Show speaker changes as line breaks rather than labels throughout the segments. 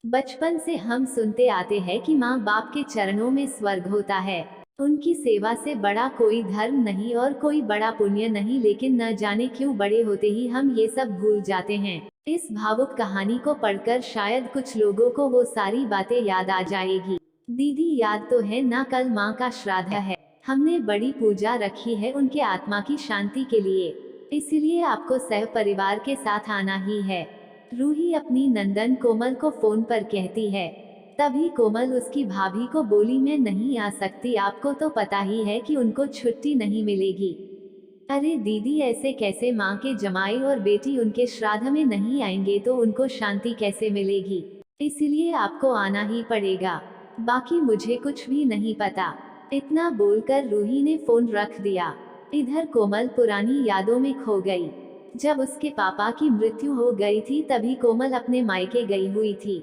बचपन से हम सुनते आते हैं कि माँ बाप के चरणों में स्वर्ग होता है। उनकी सेवा से बड़ा कोई धर्म नहीं और कोई बड़ा पुण्य नहीं, लेकिन न जाने क्यों बड़े होते ही हम ये सब भूल जाते हैं। इस भावुक कहानी को पढ़कर शायद कुछ लोगों को वो सारी बातें याद आ जाएगी। दीदी, याद तो है ना, कल माँ का श्राद्ध है। हमने बड़ी पूजा रखी है उनके आत्मा की शांति के लिए, इसीलिए आपको सह परिवार के साथ आना ही है। रूही अपनी नंदन कोमल को फोन पर कहती है। तभी कोमल उसकी भाभी को बोली, मैं नहीं आ सकती, आपको तो पता ही है कि उनको छुट्टी नहीं मिलेगी। अरे दीदी, ऐसे कैसे, माँ के जमाई और बेटी उनके श्राद्ध में नहीं आएंगे तो उनको शांति कैसे मिलेगी? इसलिए आपको आना ही पड़ेगा, बाकी मुझे कुछ भी नहीं पता। इतना बोलकर रूही ने फोन रख दिया। इधर कोमल पुरानी यादों में खो गई। जब उसके पापा की मृत्यु हो गई थी तभी कोमल अपने मायके गई हुई थी।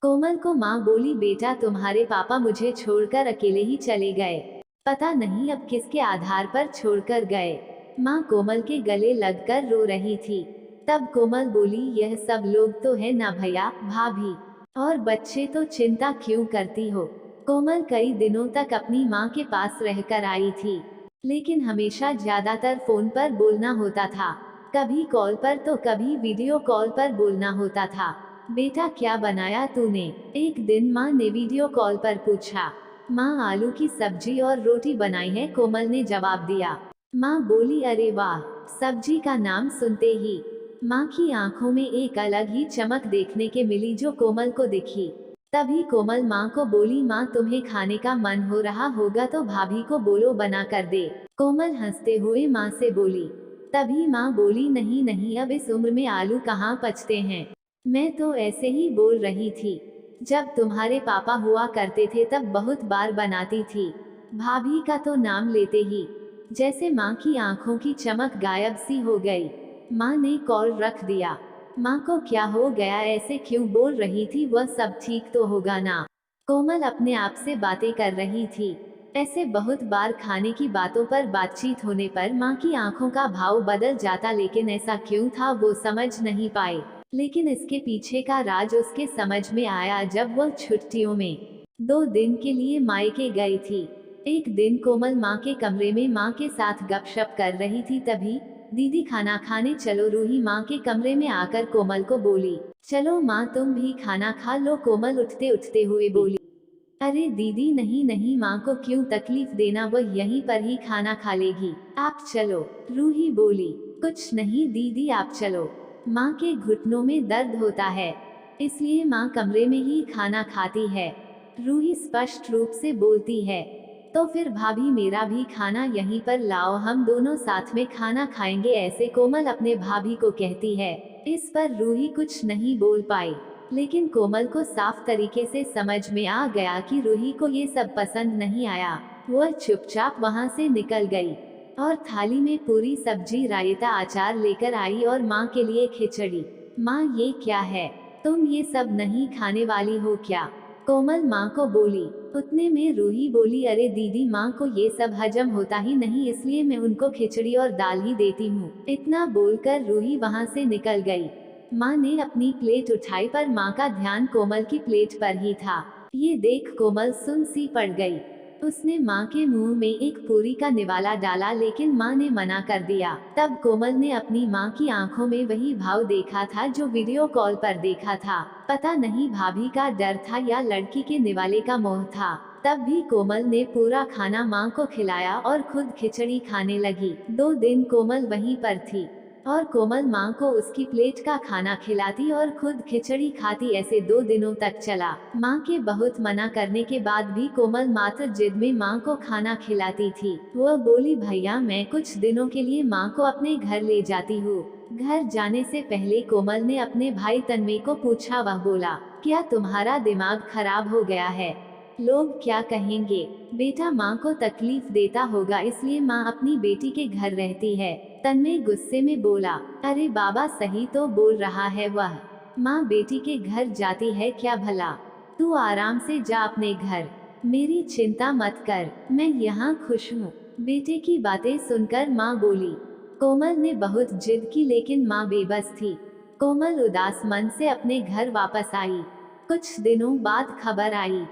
कोमल को माँ बोली, बेटा तुम्हारे पापा मुझे छोड़कर अकेले ही चले गए, पता नहीं अब किसके आधार पर छोड़कर गए। माँ कोमल के गले लगकर रो रही थी। तब कोमल बोली, यह सब लोग तो है ना भैया भाभी और बच्चे, तो चिंता क्यों करती हो? कोमल कई दिनों तक अपनी माँ के पास रहकर आई थी, लेकिन हमेशा ज्यादातर फोन पर बोलना होता था। कभी कॉल पर तो कभी वीडियो कॉल पर बोलना होता था। बेटा क्या बनाया तूने? एक दिन माँ ने वीडियो कॉल पर पूछा। माँ आलू की सब्जी और रोटी बनाई है, कोमल ने जवाब दिया। माँ बोली, अरे वाह। सब्जी का नाम सुनते ही माँ की आंखों में एक अलग ही चमक देखने के मिली जो कोमल को दिखी। तभी कोमल माँ को बोली, माँ तुम्हें खाने का मन हो रहा होगा तो भाभी को बोलो बना कर दे। कोमल हंसते हुए माँ से बोली। तभी माँ बोली, नहीं नहीं, अब इस उम्र में आलू कहाँ पचते हैं, मैं तो ऐसे ही बोल रही थी। जब तुम्हारे पापा हुआ करते थे तब बहुत बार बनाती थी। भाभी का तो नाम लेते ही जैसे माँ की आंखों की चमक गायब सी हो गई। माँ ने कॉल रख दिया। माँ को क्या हो गया, ऐसे क्यों बोल रही थी, वह सब ठीक तो होगा ना? कोमल अपने आप से बातें कर रही थी। ऐसे बहुत बार खाने की बातों पर बातचीत होने पर माँ की आंखों का भाव बदल जाता, लेकिन ऐसा क्यों था वो समझ नहीं पाई। लेकिन इसके पीछे का राज उसके समझ में आया जब वह छुट्टियों में 2 दिन के लिए मायके गई थी। एक दिन कोमल माँ के कमरे में माँ के साथ गपशप कर रही थी, तभी दीदी खाना खाने चलो, रूही माँ के कमरे में आकर कोमल को बोली। चलो माँ तुम भी खाना खा लो, कोमल उठते उठते हुए बोली। अरे दीदी नहीं नहीं, माँ को क्यों तकलीफ देना, वह यहीं पर ही खाना खा लेगी, आप चलो। रूही बोली। कुछ नहीं दीदी, आप चलो। माँ के घुटनों में दर्द होता है, इसलिए माँ कमरे में ही खाना खाती है। रूही स्पष्ट रूप से बोलती है। तो फिर भाभी मेरा भी खाना यहीं पर लाओ, हम दोनों साथ में खाना खाएंगे, ऐसे कोमल अपने भाभी को कहती है। इस पर रूही कुछ नहीं बोल पाई, लेकिन कोमल को साफ तरीके से समझ में आ गया कि रूही को ये सब पसंद नहीं आया। वह चुपचाप वहां से निकल गई और थाली में पूरी सब्जी, रायता, अचार लेकर आई और माँ के लिए खिचड़ी। माँ ये क्या है, तुम ये सब नहीं खाने वाली हो क्या? कोमल माँ को बोली। उतने में रूही बोली, अरे दीदी माँ को ये सब हजम होता ही नहीं, इसलिए मैं उनको खिचड़ी और दाल ही देती हूँ। इतना बोलकर रूही वहाँ से निकल गई। माँ ने अपनी प्लेट उठाई पर माँ का ध्यान कोमल की प्लेट पर ही था। ये देख कोमल सुन सी पड़ गई। उसने माँ के मुंह में एक पूरी का निवाला डाला, लेकिन माँ ने मना कर दिया। तब कोमल ने अपनी माँ की आंखों में वही भाव देखा था जो वीडियो कॉल पर देखा था। पता नहीं भाभी का डर था या लड़की के निवाले का मोह था। तब भी कोमल ने पूरा खाना माँ को खिलाया और खुद खिचड़ी खाने लगी। 2 दिन कोमल वहीं पर थी और कोमल माँ को उसकी प्लेट का खाना खिलाती और खुद खिचड़ी खाती, ऐसे 2 दिनों तक चला। माँ के बहुत मना करने के बाद भी कोमल मात्र जिद में माँ को खाना खिलाती थी। वह बोली, भैया मैं कुछ दिनों के लिए माँ को अपने घर ले जाती हूँ। घर जाने से पहले कोमल ने अपने भाई तन्मय को पूछा। वह बोला, क्या तुम्हारा दिमाग खराब हो गया है? लोग क्या कहेंगे? बेटा माँ को तकलीफ देता होगा, इसलिए माँ अपनी बेटी के घर रहती है। तन्मय गुस्से में बोला। अरे बाबा सही तो बोल रहा है वह, माँ बेटी के घर जाती है क्या भला? तू आराम से जा अपने घर, मेरी चिंता मत कर, मैं यहाँ खुश हूँ। बेटे की बातें सुनकर माँ बोली। कोमल ने बहुत जिद की, लेकिन माँ बेबस थी। कोमल उदास मन से अपने घर वापस आई। कुछ दिनों बाद खबर आई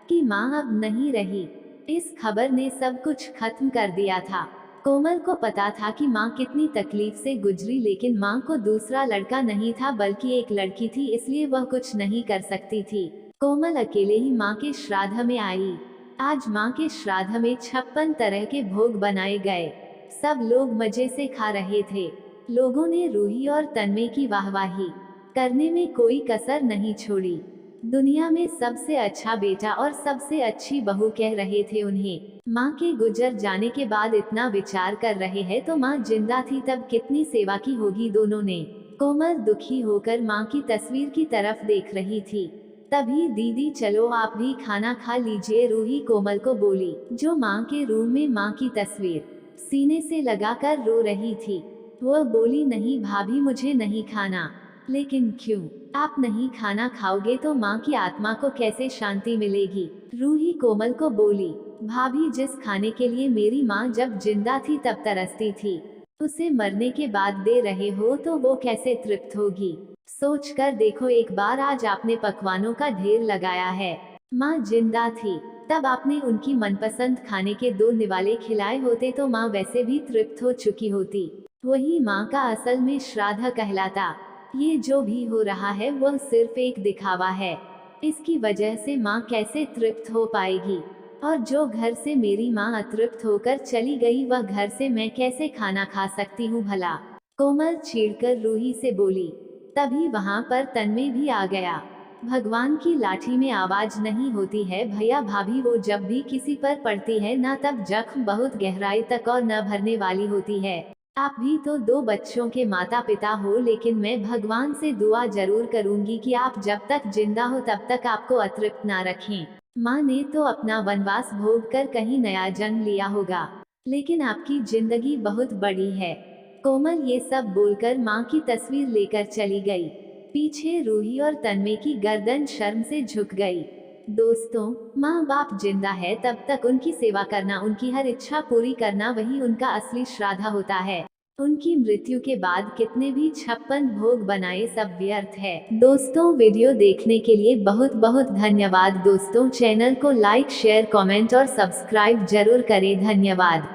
कि माँ अब नहीं रही। इस खबर ने सब कुछ खत्म कर दिया था। कोमल को पता था कि माँ कितनी तकलीफ से गुजरी, लेकिन माँ को दूसरा लड़का नहीं था बल्कि एक लड़की थी, इसलिए वह कुछ नहीं कर सकती थी। कोमल अकेले ही माँ के श्राद्ध में आई। आज माँ के श्राद्ध में 56 तरह के भोग बनाए गए। सब लोग मजे से खा रहे थे। लोगों ने रूही और तन्मय की वाहवाही करने में कोई कसर नहीं छोड़ी। दुनिया में सबसे अच्छा बेटा और सबसे अच्छी बहू कह रहे थे उन्हें। माँ के गुजर जाने के बाद इतना विचार कर रहे हैं तो माँ जिंदा थी तब कितनी सेवा की होगी दोनों ने। कोमल दुखी होकर माँ की तस्वीर की तरफ देख रही थी। तभी दीदी चलो आप भी खाना खा लीजिए, रूही कोमल को बोली, जो माँ के रूम में माँ की तस्वीर सीने से लगाकर रो रही थी। वह बोली, नहीं भाभी मुझे नहीं खाना। लेकिन क्यों? आप नहीं खाना खाओगे तो माँ की आत्मा को कैसे शांति मिलेगी? रूही कोमल को बोली, भाभी जिस खाने के लिए मेरी माँ जब जिंदा थी तब तरसती थी, उसे मरने के बाद दे रहे हो तो वो कैसे तृप्त होगी? सोच कर देखो एक बार, आज आपने पकवानों का ढेर लगाया है। माँ जिंदा थी तब आपने उनकी मनपसंद खाने के 2 निवाले खिलाए होते तो माँ वैसे भी तृप्त हो चुकी होती। वही माँ का असल में श्राद्ध कहलाता। ये जो भी हो रहा है वह सिर्फ एक दिखावा है। इसकी वजह से माँ कैसे तृप्त हो पाएगी? और जो घर से मेरी माँ अतृप्त होकर चली गई वह घर से मैं कैसे खाना खा सकती हूँ भला? कोमल चीढ़कर रूही से बोली। तभी वहाँ पर तन्मय भी आ गया। भगवान की लाठी में आवाज नहीं होती है भैया भाभी, वो जब भी किसी पर पड़ती है ना तब जख्म बहुत गहराई तक और न भरने वाली होती है। आप भी तो 2 बच्चों के माता पिता हो, लेकिन मैं भगवान से दुआ जरूर करूंगी कि आप जब तक जिंदा हो तब तक आपको अतृप्त ना रखें। माँ ने तो अपना वनवास भोग कर कहीं नया जन्म लिया होगा, लेकिन आपकी जिंदगी बहुत बड़ी है। कोमल ये सब बोलकर माँ की तस्वीर लेकर चली गई। पीछे रूही और तन्मय की गर्दन शर्म से झुक गई। दोस्तों, माँ बाप जिंदा है तब तक उनकी सेवा करना, उनकी हर इच्छा पूरी करना, वही उनका असली श्राद्ध होता है। उनकी मृत्यु के बाद कितने भी 56 भोग बनाए सब व्यर्थ है। दोस्तों, वीडियो देखने के लिए बहुत बहुत धन्यवाद। दोस्तों, चैनल को लाइक शेयर कमेंट और सब्सक्राइब जरूर करें। धन्यवाद।